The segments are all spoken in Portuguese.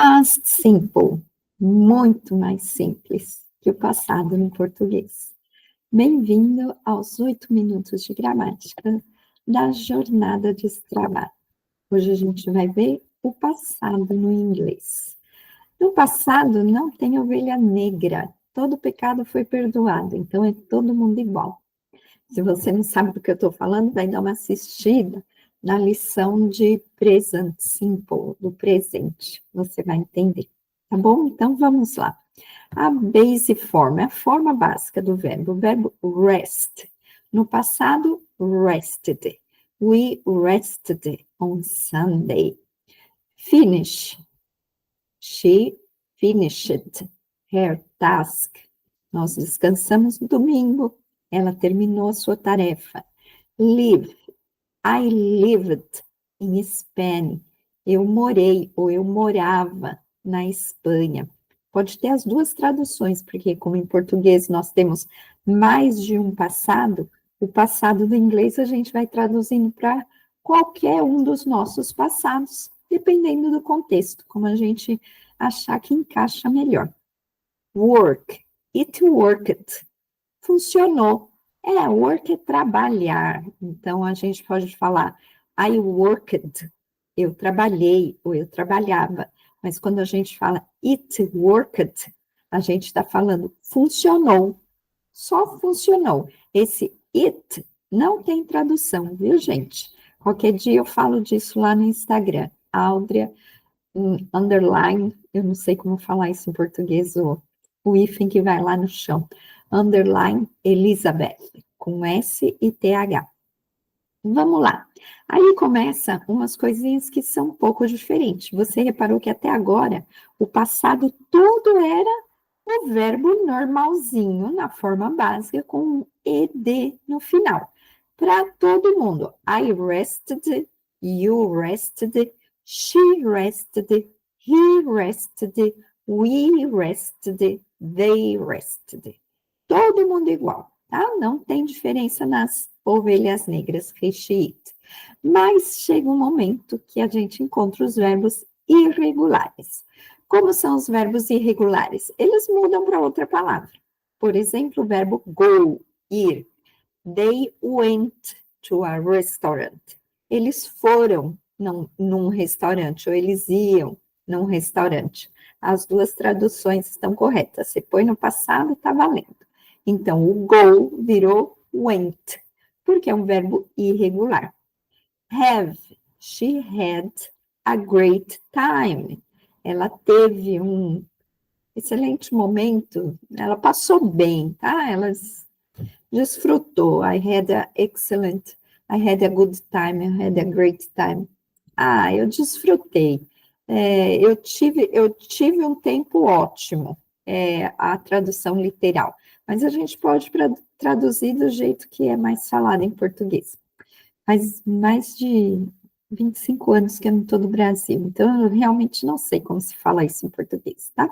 Past simple, muito mais simples que o passado no português. Bem-vindo aos 8 minutos de gramática da jornada de trabalho. Hoje a gente vai ver o passado no inglês. No passado não tem ovelha negra, todo pecado foi perdoado, então é todo mundo igual. Se você não sabe do que eu estou falando, vai dar uma assistida na lição de present simple, do presente. Você vai entender, tá bom? Então, vamos lá. A base form, a forma básica do verbo, o verbo rest. No passado, rested. We rested on Sunday. Finish. She finished her task. Nós descansamos no domingo. Ela terminou a sua tarefa. Live. I lived in Spain. Eu morei ou eu morava na Espanha. Pode ter as duas traduções, porque como em português nós temos mais de um passado, o passado do inglês a gente vai traduzindo para qualquer um dos nossos passados, dependendo do contexto, como a gente achar que encaixa melhor. Work. It worked. Funcionou. Work é trabalhar. Então, a gente pode falar I worked. Eu trabalhei ou eu trabalhava. Mas quando a gente fala it worked, a gente está falando funcionou. Só funcionou. Esse it não tem tradução, viu, gente? Qualquer dia eu falo disso lá no Instagram. Áudrea, underline, eu não sei como falar isso em português, o hífen que vai lá no chão. Underline Elizabeth, com S e TH. Vamos lá. Aí começa umas coisinhas que são um pouco diferentes. Você reparou que até agora o passado todo era o verbo normalzinho, na forma básica, com um ed no final. Para todo mundo. I rested, you rested, she rested, he rested, we rested, they rested. Todo mundo igual, tá? Não tem diferença nas ovelhas negras, recheat. Mas chega um momento que a gente encontra os verbos irregulares. Como são os verbos irregulares? Eles mudam para outra palavra. Por exemplo, o verbo go, ir. They went to a restaurant. Eles foram num restaurante, ou eles iam num restaurante. As duas traduções estão corretas. Você põe no passado, está valendo. Então, o go virou went, porque é um verbo irregular. Have, she had a great time. Ela teve um excelente momento, ela passou bem, tá? Ela desfrutou. I had a good time, I had a great time. Eu desfrutei. Eu tive um tempo ótimo, a tradução literal. Mas a gente pode traduzir do jeito que é mais falado em português. Faz mais de 25 anos que eu não estou no Brasil, então eu realmente não sei como se fala isso em português, tá?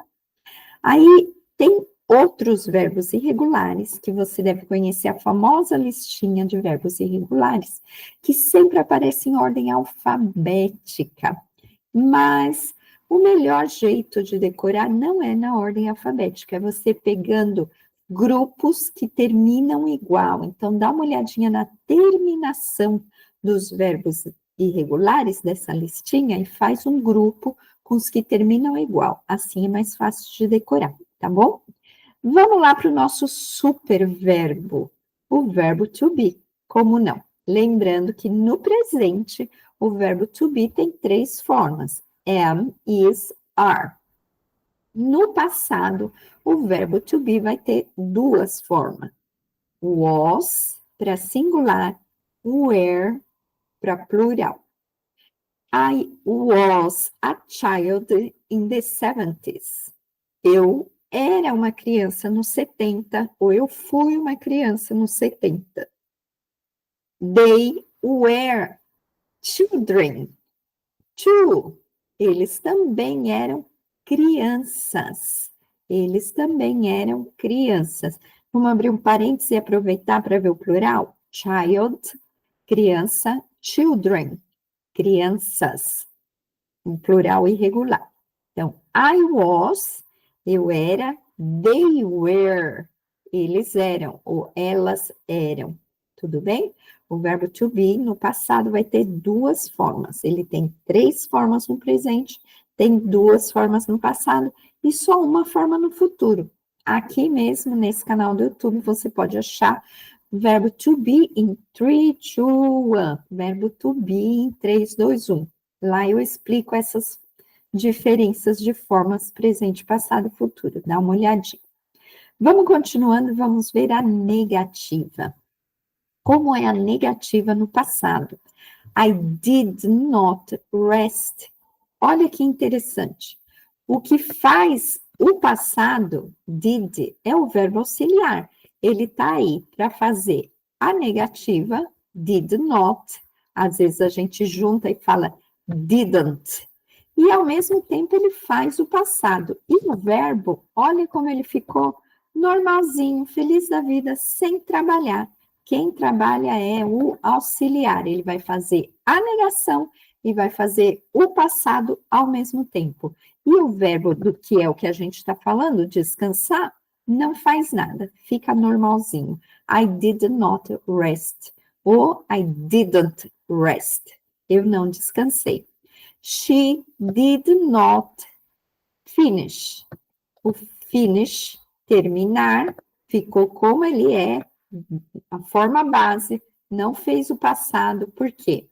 Aí tem outros verbos irregulares, que você deve conhecer a famosa listinha de verbos irregulares, que sempre aparece em ordem alfabética, mas o melhor jeito de decorar não é na ordem alfabética, é você pegando grupos que terminam igual. Então, dá uma olhadinha na terminação dos verbos irregulares dessa listinha e faz um grupo com os que terminam igual. Assim é mais fácil de decorar, tá bom? Vamos lá para o nosso superverbo, o verbo to be. Como não? Lembrando que no presente, o verbo to be tem 3 formas: am, is, are. No passado, o verbo to be vai ter 2 formas: was, para singular, were, para plural. I was a child in the 70s. Eu era uma criança nos 70, ou eu fui uma criança nos 70. They were children. Too. Eles também eram crianças. Eles também eram crianças. Vamos abrir um parêntese e aproveitar para ver o plural? Child, criança, children, crianças. Um plural irregular. Então, I was, eu era, they were, eles eram, ou elas eram, tudo bem? O verbo to be no passado vai ter duas formas, ele tem 3 formas no presente, tem 2 formas no passado e só uma forma no futuro. Aqui mesmo, nesse canal do YouTube, você pode achar o verbo to be em 3, 2, 1, verbo to be em 3, 2, 1. Lá eu explico essas diferenças de formas presente, passado e futuro. Dá uma olhadinha. Vamos continuando, vamos ver a negativa. Como é a negativa no passado? I did not rest. Olha que interessante. O que faz o passado, did, é o verbo auxiliar. Ele está aí para fazer a negativa, did not. Às vezes a gente junta e fala didn't. E ao mesmo tempo ele faz o passado. E o verbo, olha como ele ficou normalzinho, feliz da vida, sem trabalhar. Quem trabalha é o auxiliar. Ele vai fazer a negação e vai fazer o passado ao mesmo tempo. E o verbo do que é o que a gente está falando, descansar, não faz nada, fica normalzinho. I did not rest. Ou I didn't rest. Eu não descansei. She did not finish. O finish, terminar, ficou como ele é, a forma base, não fez o passado. Por quê?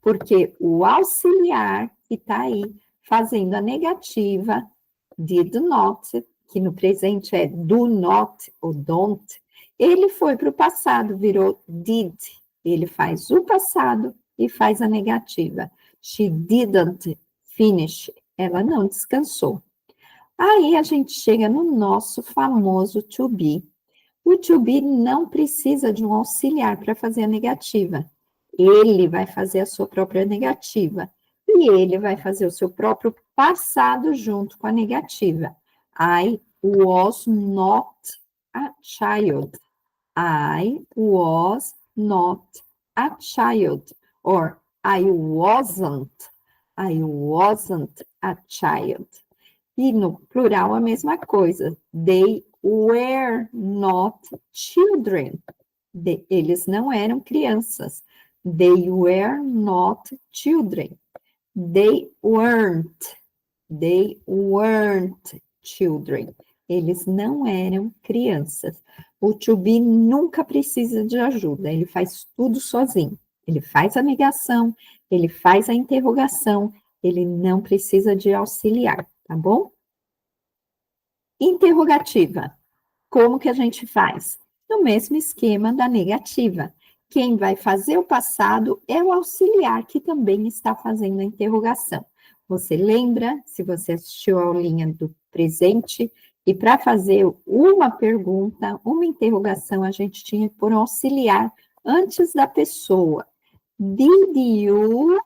Porque o auxiliar que está aí fazendo a negativa, did not, que no presente é do not ou don't, ele foi para o passado, virou did. Ele faz o passado e faz a negativa. She didn't finish. Ela não descansou. Aí a gente chega no nosso famoso to be. O to be não precisa de um auxiliar para fazer a negativa. Ele vai fazer a sua própria negativa. E ele vai fazer o seu próprio passado junto com a negativa. I was not a child. I was not a child. Or I wasn't a child. E no plural a mesma coisa. They were not children. Eles não eram crianças. They were not children. They weren't children. Eles não eram crianças. O to be nunca precisa de ajuda, ele faz tudo sozinho. Ele faz a negação, ele faz a interrogação, ele não precisa de auxiliar, tá bom? Interrogativa. Como que a gente faz? No mesmo esquema da negativa. Quem vai fazer o passado é o auxiliar, que também está fazendo a interrogação. Você lembra, se você assistiu a aulinha do presente, e para fazer uma pergunta, uma interrogação, a gente tinha que pôr um auxiliar antes da pessoa. Did you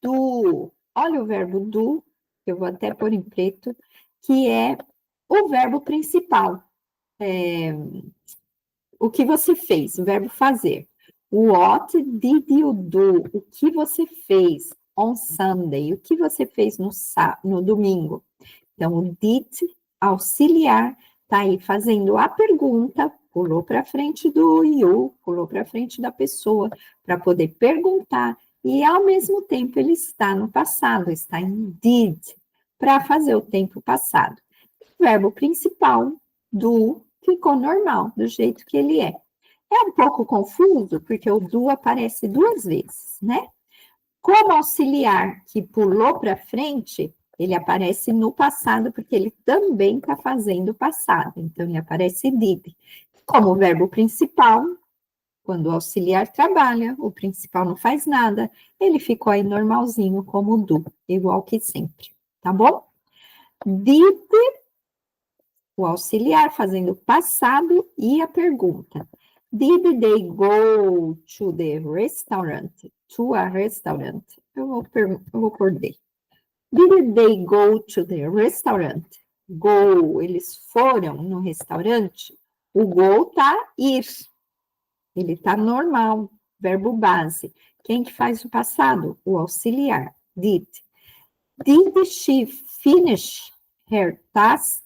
do? Olha o verbo do, eu vou até pôr em preto, que é o verbo principal. O que você fez, o verbo fazer. What did you do? O que você fez on Sunday? O que você fez no domingo? Então, o did, auxiliar, está aí fazendo a pergunta, pulou para frente do you, pulou para frente da pessoa, para poder perguntar, e ao mesmo tempo ele está no passado, está em did, para fazer o tempo passado. O verbo principal, do, ficou normal, do jeito que ele é. É um pouco confuso, porque o do aparece 2 vezes, né? Como auxiliar que pulou para frente, ele aparece no passado, porque ele também está fazendo o passado. Então, ele aparece did. Como verbo principal, quando o auxiliar trabalha, o principal não faz nada, ele ficou aí normalzinho como do, igual que sempre, tá bom? Did, o auxiliar fazendo o passado e a pergunta. Did they go to the restaurant? To a restaurant. Eu vou pôr they. Did they go to the restaurant? Go, eles foram no restaurante. O go tá ir. Ele tá normal, verbo base. Quem que faz o passado? O auxiliar, did. Did she finish her task?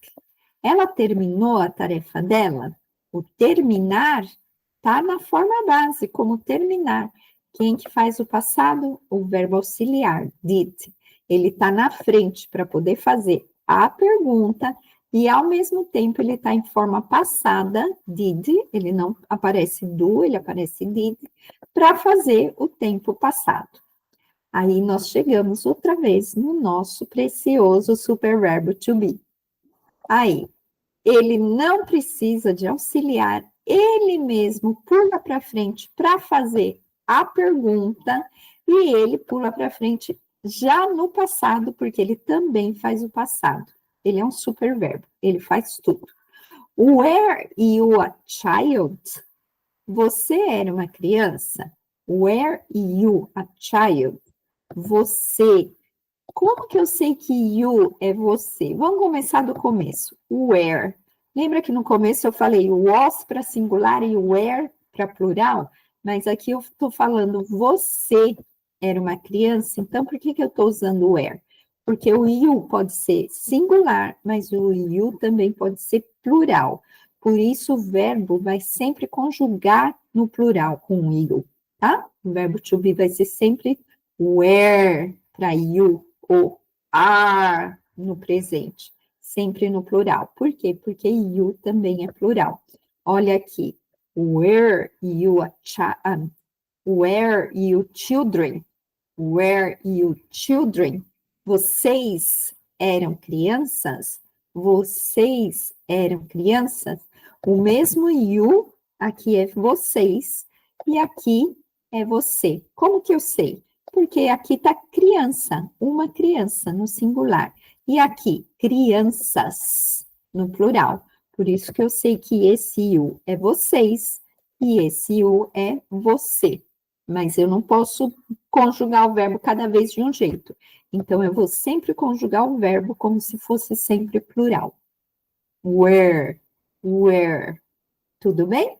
Ela terminou a tarefa dela? O terminar está na forma base, como terminar. Quem que faz o passado? O verbo auxiliar, did. Ele está na frente para poder fazer a pergunta e, ao mesmo tempo, ele está em forma passada, did, ele não aparece do, ele aparece did, para fazer o tempo passado. Aí nós chegamos outra vez no nosso precioso superverbo to be. Aí, ele não precisa de auxiliar, ele mesmo pula para frente para fazer a pergunta e ele pula para frente já no passado, porque ele também faz o passado. Ele é um superverbo, ele faz tudo. Were you a child? Você era uma criança? Were you a child? Você. Como que eu sei que you é você? Vamos começar do começo. Where. Lembra que no começo eu falei was para singular e where para plural? Mas aqui eu estou falando você era uma criança, então por que eu estou usando where? Porque o you pode ser singular, mas o you também pode ser plural. Por isso o verbo vai sempre conjugar no plural com o you, tá? O verbo to be vai ser sempre where para you, ou are no presente, sempre no plural. Por quê? Porque you também é plural. Olha aqui, were you were you children? Were you children? Vocês eram crianças? Vocês eram crianças? O mesmo you, aqui é vocês, e aqui é você. Como que eu sei? Porque aqui está criança, uma criança no singular. E aqui, crianças no plural. Por isso que eu sei que esse you é vocês e esse you é você. Mas eu não posso conjugar o verbo cada vez de um jeito. Então, eu vou sempre conjugar o verbo como se fosse sempre plural. Were, were. Tudo bem?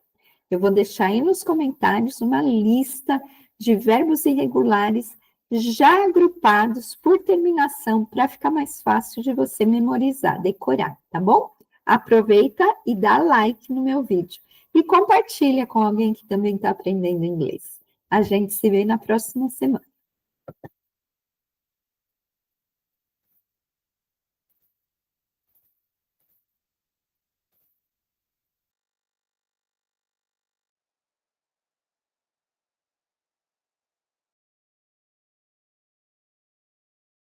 Eu vou deixar aí nos comentários uma lista de verbos irregulares já agrupados por terminação para ficar mais fácil de você memorizar, decorar, tá bom? Aproveita e dá like no meu vídeo. E compartilha com alguém que também está aprendendo inglês. A gente se vê na próxima semana.